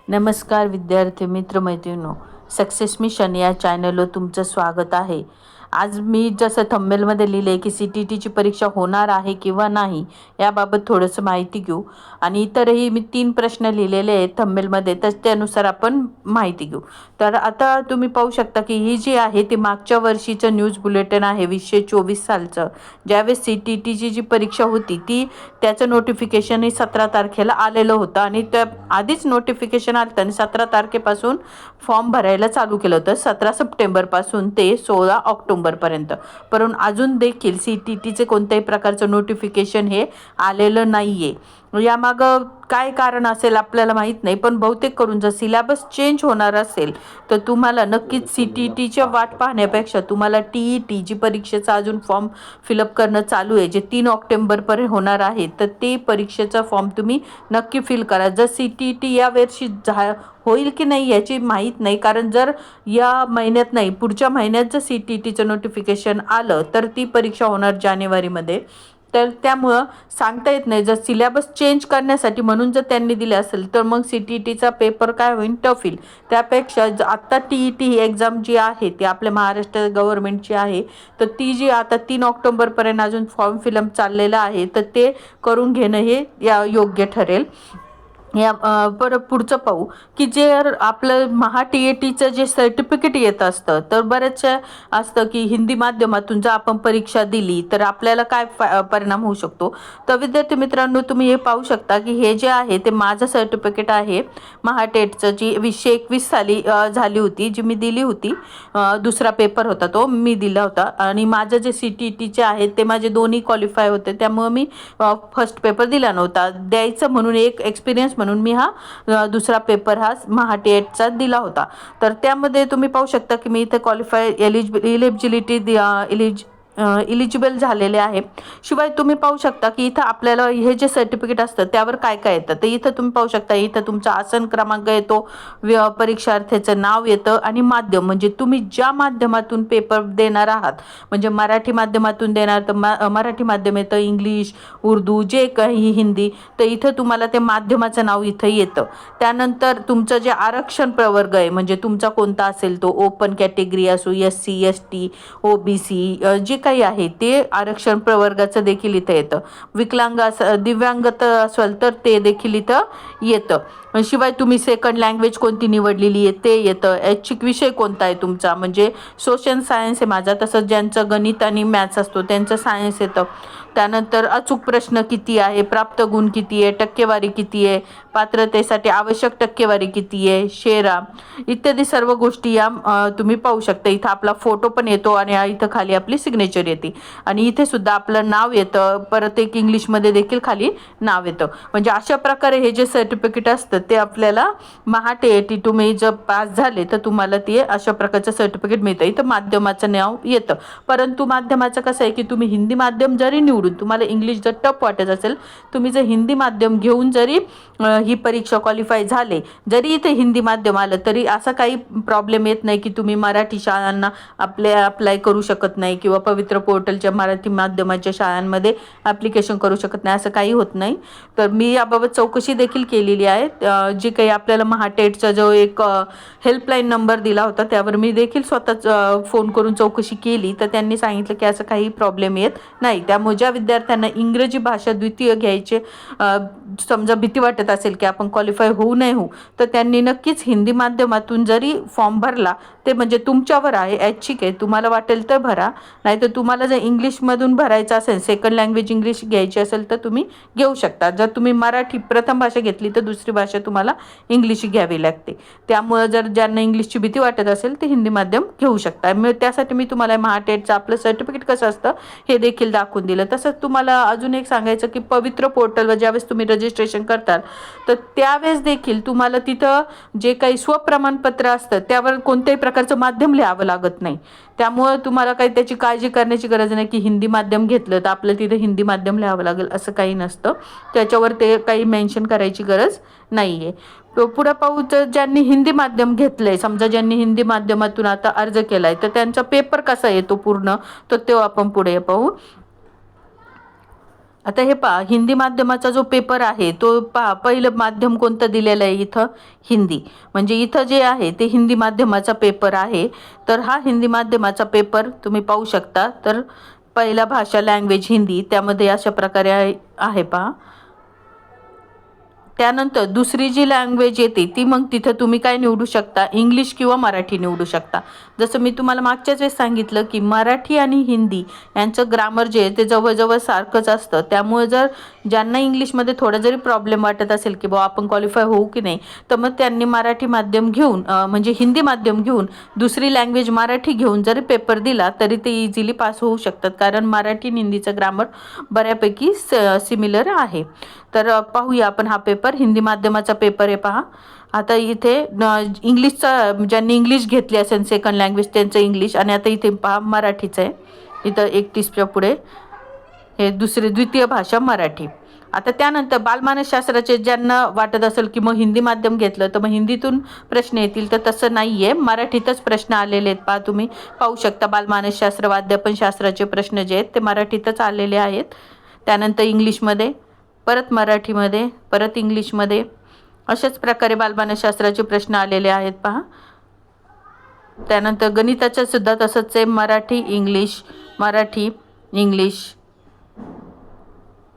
नमस्कार विद्यार्थी मित्र मैत्रिणींनो, सक्सेस मिशन या चॅनलवर तुमचं स्वागत आहे. आज मी जसं थंबनेलमध्ये लिहिले की CTTची परीक्षा होणार आहे किंवा नाही याबाबत थोडंसं माहिती घेऊ आणि इतरही मी 3 प्रश्न लिहिलेले आहेत थंबनेलमध्ये, तर त्यानुसार आपण माहिती घेऊ. तर आता तुम्ही पाहू शकता की ही जी आहे ती मागच्या वर्षीचं न्यूज बुलेटिन आहे 2024 सालचं. ज्यावेळेस CTTची जी परीक्षा होती ती त्याचं नोटिफिकेशनही 17 तारखेला आलेलं होतं आणि त्या आधीच नोटिफिकेशन आलं आणि 17 तारखेपासून फॉर्म भरायला चालू केलं होतं, 17 सप्टेंबरपासून ते 16 ऑक्टोबरपर्यंत. परंतु अजून देखील CTTचे कोणत्याही प्रकारचं नोटिफिकेशन हे आलेलं नाही आहे. यामागं काय कारण असेल आपल्याला माहीत नाही, पण बहुतेक करून जर सिलेबस चेंज होणार असेल तर तुम्हाला नक्कीच CTTच्या वाट पाहण्यापेक्षा तुम्हाला TET जी परीक्षेचा अजून फॉर्म फिलअप करणं चालू आहे, जे 3 ऑक्टोबरपर्यंत होणार आहे, तर ते परीक्षेचा फॉर्म तुम्ही नक्की फिल करा. जर CTT यावर्षी होईल की नाही याची माहीत नाही, कारण जर या महिन्यात नाही पुढच्या महिन्यात जर CTTचं नोटिफिकेशन आलं तर ती परीक्षा होणार जानेवारीमध्ये. तर त्यामुळं सांगता येत नाही. जर सिलेबस चेंज करण्यासाठी म्हणून जर त्यांनी दिले असेल तर मग CTTचा पेपर काय होईल, टफ होईल. त्यापेक्षा आत्ता TET ही एक्झाम जी आहे ती आपल्या महाराष्ट्र गव्हर्नमेंटची आहे, तर ती जी आता 3 ऑक्टोबरपर्यंत अजून फॉर्म फिलअप चाललेलं आहे, तर ते करून घेणं हे योग्य ठरेल. या परत पुढचं पाहू की जे आपलं TETचं जे सर्टिफिकेट येत असतं, तर बरेचशा असतं की हिंदी माध्यमातून जर आपण परीक्षा दिली तर आपल्याला काय परिणाम होऊ शकतो. तर विद्यार्थी मित्रांनो, तुम्ही हे पाहू शकता की हे जे आहे ते माझं सर्टिफिकेट आहे महाटेटचं, जी 2021 साली झाली होती, जी मी दिली होती. दुसरा पेपर होता तो मी दिला होता आणि माझं जे CTTचे आहेत ते माझे दोन्ही क्वालिफाय होते, त्यामुळे मी फर्स्ट पेपर दिला नव्हता. द्यायचं म्हणून एक एक्सपिरियन्स म्हणून मी हा दुसरा पेपर हा महाटेटचा दिला होता. तर त्यामध्ये तुम्ही पाहू शकता की मी इथे क्वालिफाय इलिजिबल झालेले आहे. शिवाय तुम्ही पाहू शकता की इथं आपल्याला हे जे सर्टिफिकेट असतं त्यावर काय काय येतं. तर इथं तुम्ही पाहू शकता, इथं तुमचा आसन क्रमांक येतो, परीक्षार्थीचं नाव येतं आणि माध्यम, म्हणजे तुम्ही ज्या माध्यमातून पेपर देणार आहात, म्हणजे मराठी माध्यमातून देणार तर मराठी माध्यम येतं, इंग्लिश, उर्दू, जे काही हिंदी, तर इथं तुम्हाला ते माध्यमाचं नाव इथं येतं. त्यानंतर तुमचं जे आरक्षण प्रवर्ग आहे, म्हणजे तुमचा कोणता असेल तो, ओपन कॅटेगरी असो, SC ST OBC जे काही आहे ते आरक्षण प्रवर्गाचं देखील इथं येतं. विकलांग दिव्यांगत असेल तर ते देखील इथं येतं. शिवाय तुम्ही सेकंड लँग्वेज कोणती निवडलेली आहे ते येतं. ऐच्छिक विषय कोणता आहे तुमचा, म्हणजे सोशल सायन्स आहे माझा, तसंच ज्यांचं गणित आणि मॅथ्स असतो त्यांचं सायन्स येतं. त्यानंतर अचूक प्रश्न किती आहे, प्राप्त गुण किती आहे, टक्केवारी किती आहे, पात्रतेसाठी आवश्यक टक्केवारी किती आहे, शेरा इत्यादी सर्व गोष्टी या तुम्ही पाहू शकता. इथं आपला फोटो पण येतो आणि इथं खाली आपली सिग्नेचर येते आणि इथे सुद्धा आपलं नाव येतं. परत एक इंग्लिशमध्ये देखील खाली नाव येतं. म्हणजे अशा प्रकारे हे जे सर्टिफिकेट असतं ते आपल्याला TET तुम्ही जर पास झाले तर तुम्हाला ते अशा प्रकारचं सर्टिफिकेट मिळतं. इथं माध्यमाचं नाव येतं. परंतु माध्यमाचं कसं आहे की तुम्ही हिंदी माध्यम जरी निवडून, तुम्हाला इंग्लिश जर टफ वाटत असेल, तुम्ही जर हिंदी माध्यम घेऊन जरी ही परीक्षा क्वालिफाय झाले, जरी इथे हिंदी माध्यम आलं तरी असा काही प्रॉब्लेम येत नाही की तुम्ही मराठी शाळांना अप्लाय करू शकत नाही किंवा पवित्र पोर्टलच्या मराठी माध्यमाच्या शाळांमध्ये ॲप्लिकेशन करू शकत नाही, असं काही होत नाही. तर मी याबाबत चौकशी देखील केलेली आहे. जे काही आपल्याला महाटेटचा जो एक हेल्पलाईन नंबर दिला होता त्यावर मी देखील स्वतःच फोन करून चौकशी केली, तर त्यांनी सांगितलं की असं काही प्रॉब्लेम येत नाही. त्यामुळे ज्या विद्यार्थ्यांना इंग्रजी भाषा द्वितीय घ्यायचे समजा भीती वाटत असेल की आपण क्वालिफाय होऊ नाही होऊ, तर त्यांनी नक्कीच हिंदी माध्यमातून जरी फॉर्म भरला, ते म्हणजे तुमच्यावर आहे, ऐच्छिक आहे, तुम्हाला वाटेल तर भरा. नाहीतर तुम्हाला जर इंग्लिशमधून भरायचं असेल, सेकंड लँग्वेज इंग्लिश घ्यायची असेल तर तुम्ही घेऊ शकता. जर तुम्ही मराठी प्रथम भाषा घेतली तर दुसरी भाषा तुम्हाला इंग्लिश घ्यावी लागते. त्यामुळे जर ज्यांना इंग्लिशची भीती वाटत असेल ते हिंदी माध्यम घेऊ शकता. त्यासाठी मी तुम्हाला महाटेटचं आपलं सर्टिफिकेट कसं असतं हे देखील दाखवून दिलं. तसंच तुम्हाला अजून एक सांगायचं की पवित्र पोर्टलवर ज्यावेळेस तुम्ही रजिस्ट्रेशन करताल तर त्यावेळेस देखील तुम्हाला तिथं जे काही स्वप्रमाणपत्र असतं त्यावर कोणत्याही प्रकारचं माध्यम लिहावं लागत नाही. त्यामुळं तुम्हाला काही त्याची काळजी करण्याची गरज नाही की हिंदी माध्यम घेतलं तर आपलं तिथं हिंदी माध्यम लिहावं लागेल, असं काही नसतं. त्याच्यावर ते काही मेन्शन करायची गरज नाही आहे. पुढं पाहू तर ज्यांनी हिंदी माध्यम घेतलंय, समजा ज्यांनी हिंदी माध्यमातून आता अर्ज केलाय, तर त्यांचा पेपर कसा येतो पूर्ण, तर तो आपण पुढे पाहू. आता हे पहा, हिंदी माध्यमाचा जो पेपर आहे तो पहा, पहिलं माध्यम कोणतं दिलेलं आहे इथं, हिंदी. म्हणजे इथं जे आहे ते हिंदी माध्यमाचा पेपर आहे. तर हा हिंदी माध्यमाचा पेपर तुम्ही पाहू शकता. तर पहिला भाषा लँग्वेज हिंदी, त्यामध्ये अशा प्रकारे आहे पहा. त्यानंतर दुसरी जी लँग्वेज येते ती मग तिथं तुम्ही काय निवडू शकता, इंग्लिश किंवा मराठी निवडू शकता. जसं मी तुम्हाला मागच्याच वेळेस सांगितलं की मराठी आणि हिंदी यांचं ग्रामर जे आहे ते जवळजवळ सारखंच असतं. त्यामुळे जर ज्यांना इंग्लिशमध्ये थोडा जरी प्रॉब्लेम वाटत असेल की बाबा आपण क्वालिफाय होऊ की नाही, तर मग त्यांनी मराठी माध्यम घेऊन म्हणजे हिंदी माध्यम घेऊन दुसरी लँग्वेज मराठी घेऊन जरी पेपर दिला तरी ते इझिली पास होऊ शकतात. कारण मराठी आणि हिंदीचं ग्रामर बऱ्यापैकी सिमिलर आहे. तर पाहूया आपण हा पेपर, हिंदी माध्यमाचा पेपर आहे पहा. आता इथे इंग्लिशचा, ज्यांनी इंग्लिश घेतली असेल सेकंड लँग्वेज त्यांचं इंग्लिश, आणि आता इथे पहा मराठीचं आहे. इथं 31च्या पुढे हे द्वितीय भाषा मराठी. आता त्यानंतर बालमानसशास्त्राचे ज्यांना वाटत असेल की मग हिंदी माध्यम घेतलं तर मग हिंदीतून प्रश्न येतील, तर तसं नाही आहे, मराठीतच प्रश्न आलेले आहेत पहा. तुम्ही पाहू शकता बालमानसशास्त्र वाद्यापनशास्त्राचे प्रश्न जे आहेत ते मराठीतच आलेले आहेत. त्यानंतर इंग्लिशमध्ये, परत मराठीमध्ये, परत इंग्लिशमध्ये, अशाच प्रकारे बालमानसशास्त्राचे प्रश्न आलेले आहेत पहा. त्यानंतर गणिताचं सुद्धा तसंच आहे, मराठी इंग्लिश, मराठी इंग्लिश,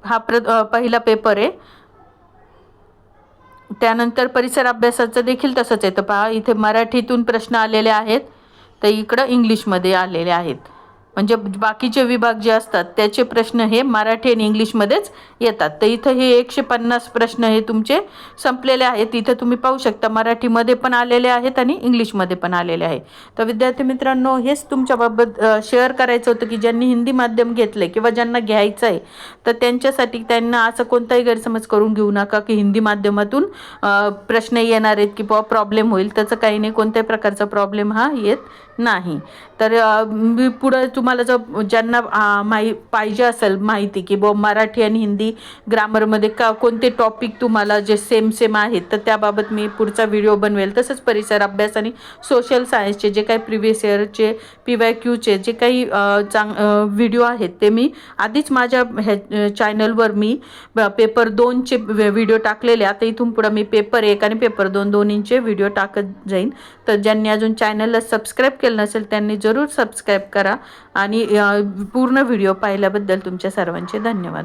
हा पहिला पेपर आहे. त्यानंतर परिसर अभ्यासाचं देखील तसंच आहे. तर पहा इथे मराठीतून प्रश्न आलेले आहेत, तर इकडं इंग्लिशमध्ये आलेले आहेत. म्हणजे बाकीचे विभाग जे असतात त्याचे प्रश्न हे मराठी आणि इंग्लिशमध्येच येतात. तर इथं हे 150 प्रश्न हे तुमचे संपलेले आहेत. इथं तुम्ही पाहू शकता मराठीमध्ये पण आलेले आहेत आणि इंग्लिशमध्ये पण आलेले आहे. तर विद्यार्थी मित्रांनो, हेच तुमच्याबाबत शेअर करायचं होतं की ज्यांनी हिंदी माध्यम घेतलं किंवा ज्यांना घ्यायचं आहे तर त्यांच्यासाठी त्यांना असं कोणताही गैरसमज करून घेऊ नका की हिंदी माध्यमातून प्रश्न येणार आहेत की प्रॉब्लेम होईल. त्याचं काही नाही, कोणत्याही प्रकारचा प्रॉब्लेम हा येत नाही. तर मी पुढं तुम्हाला जर ज्यांना पाहिजे असेल माहिती की मराठी आणि हिंदी ग्रामरमध्ये कोणते टॉपिक तुम्हाला जे सेम आहेत, तर त्याबाबत मी पुढचा व्हिडिओ बनवेल. तसंच परिसर अभ्यास आणि सोशल सायन्सचे जे काही प्रिव्हियस इयरचे PYQचे जे काही व्हिडिओ आहेत ते मी आधीच माझ्या चॅनलवर मी पेपर 2चे व्हिडिओ टाकलेले. आता इथून पुढं मी पेपर 1 आणि पेपर 2 दोन्हींचे व्हिडिओ टाकत जाईन. तर ज्यांनी अजून चॅनलला सबस्क्राईब केलं नसेल त्यांनी जरूर सबस्क्राईब करा. आणि पूर्ण व्हिडिओ पाहिल्याबद्दल तुमच्या सर्वांचे धन्यवाद.